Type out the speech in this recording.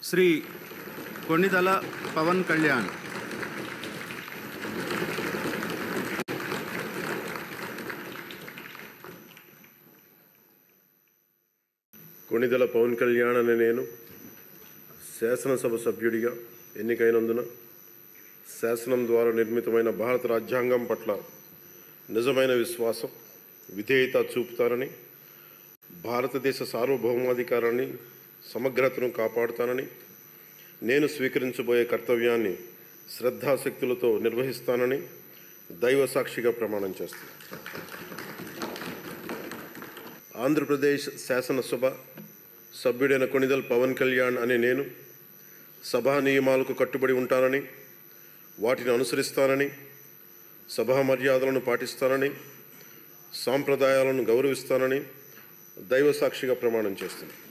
శ్రీ కొణిదల పవన్ కళ్యాణ్. కొణిదల పవన్ కళ్యాణ్ అనే నేను శాసనసభ సభ్యుడిగా ఎన్నికైనందున శాసనం ద్వారా నిర్మితమైన భారత రాజ్యాంగం పట్ల నిజమైన విశ్వాసం, విధేయత చూపుతానని, భారతదేశ సార్వభౌమాధికారాన్ని, సమగ్రతను కాపాడుతానని, నేను స్వీకరించబోయే కర్తవ్యాన్ని శ్రద్ధాశక్తులతో నిర్వహిస్తానని దైవ సాక్షిగా ప్రమాణం చేస్తాను. ఆంధ్రప్రదేశ్ శాసనసభ సభ్యుడైన కొణిదల్ పవన్ కళ్యాణ్ అనే నేను సభా నియమాలకు కట్టుబడి ఉంటానని, వాటిని అనుసరిస్తానని, సభా మర్యాదలను పాటిస్తానని, సాంప్రదాయాలను గౌరవిస్తానని దైవ సాక్షిగా ప్రమాణం చేస్తున్నాను.